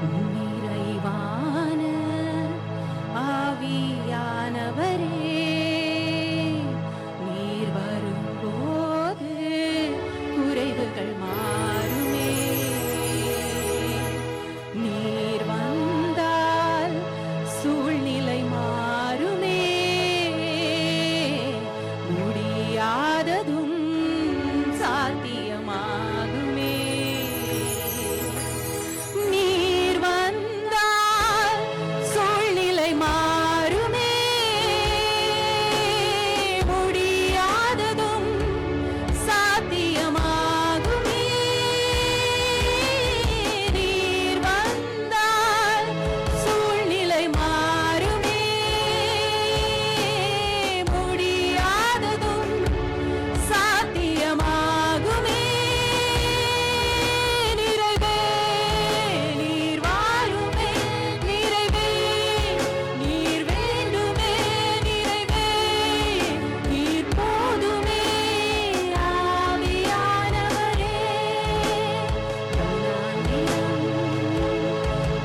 நிறைவான ஆவியானவரே, நீர் வரும்போது குறைவுகள் மாறுமே. நீர் வந்தால் சூழ்நிலை மாறுமே. முடியாததும் சாத்தியமாகுமே. நீர் வந்தால் சூழ்நிலை மாறுமே. முடியாததும் சாத்தியமாகுமே. நீர் வந்தால் சூழ்நிலை மாறுமே. முடியாததும் சாத்தியமாகுமே. நிறைவே நீர் வாருமே. நிறைவே நீர் வேண்டுமே. நிறைவே நீர் போதுமே. ஆவியானவரே,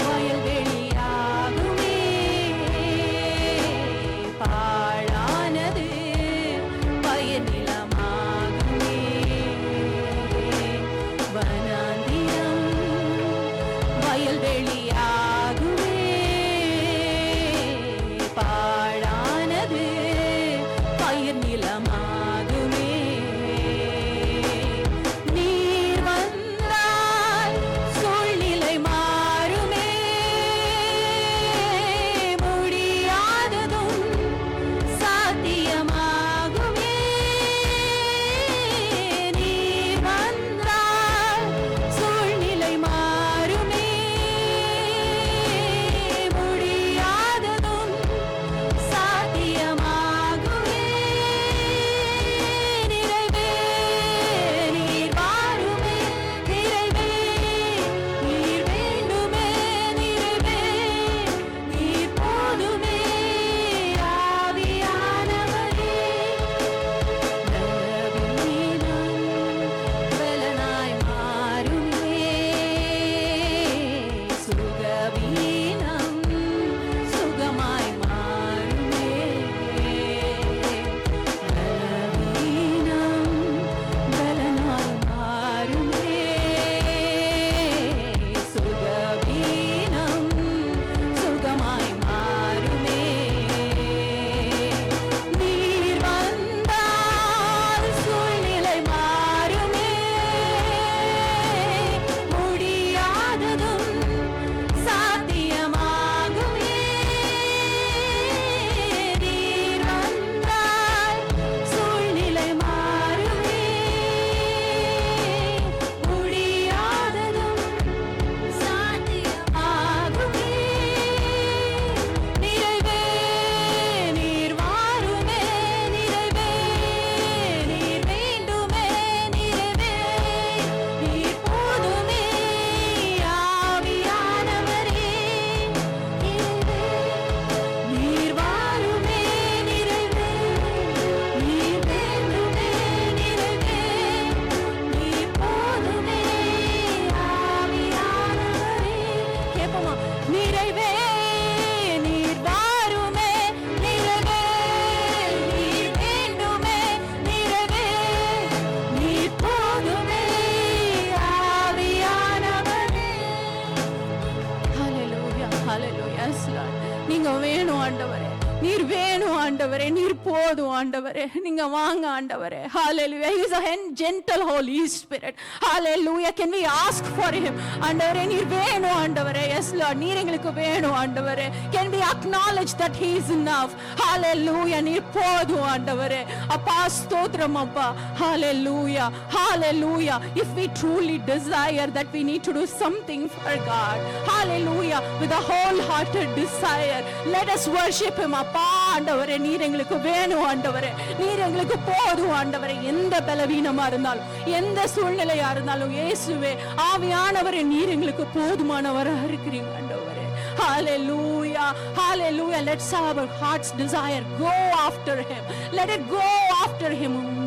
வயல்வெளியாகுமே. பாழானது பயனிலமாகுமே. வனாந்திரம் வயல்வெளியாகுமே. பாழானது பயிர் நிலமாகுமே. நீர் வந்தால் சூழ்நிலை மாறுமே. முடியாததும் சாத்தியமாகுமே. நீர் வந்தால் சூழ்நிலை மாறுமே. முடியாததும் சாத்தியமாகுமே. நிறைவே நீர் வாருமே. நிறைவே நீர் வேண்டுமே. நிறைவே நீர் போதுமே. ஆவியானவரே, பலவீனம் பலனாய் மாறுமே. சுகவீனம் சுகமாய் மாறுமே. பலவீனம் பலனாய் மாறுமே. சுகவீனம் சுகமாய் மாறுமே. நீர் வந்தால் சூழ்நிலை மாறுமே. முடியாததும் சாத்தியமாகுமே. நீர் வந்தால் சூழ்நிலை மாறுமே. முடியாததும் சாத்தியமாகுமே. நிறைவே நீர் வாருமே. நிறைவே நீர் வேண்டுமே. நிறைவே நீர் போதுமே. ஆவியானவரே, நிறைவே நீர் வாருமே. நிறைவே நீர் வேண்டுமே. நிறைவே நீர் போதுமே. ஆவியானவரே, கேட்போமா? நிறைவே நீர் வாருமே. நிறைவே நீர் வேண்டுமே. நிறைவே நீர் போதுமே. ஆவியானவரே. ஹalleluya, hallelujah. Yes, Lord. நீங்க வேணும் ஆண்டவரே. நீர் வேணும் ஆண்டவரே. நீர் போதும் ஆண்டவரே. நீங்க வாங்க ஆண்டவரே. Hallelujah. He is a gentle Holy Spirit. Hallelujah. Can we ask for him? ஆண்டவரே நீர் வேணும் ஆண்டவரே. Yes, Lord. நீர் எங்களுக்கு வேணும் ஆண்டவரே. Can we acknowledge that he is enough? Hallelujah. நீர் போதும் ஆண்டவரே. அப்பா ஸ்தோத்திரம் அப்பா. Hallelujah. Hallelujah. If we truly desire that we need to do something for God. Hallelujah. With a wholehearted desire, let us worship him. அப்பா ஆண்டவரே நீர் எங்களுக்கு வேணும் ஆண்டவரே. நீர் எங்களுக்கு போதும் ஆண்டவரே. எந்த பலவீனமா இருந்தாலும் எந்த சூழ்நிலையா இருந்தாலும் இயேசுவே ஆவியானவரே நீர் எங்களுக்கு போதுமானவரா இருக்கிறீங்க ஆண்டவரே. Hallelujah. Hallelujah. Let's have our heart's desire. Go after him. Let it go after him.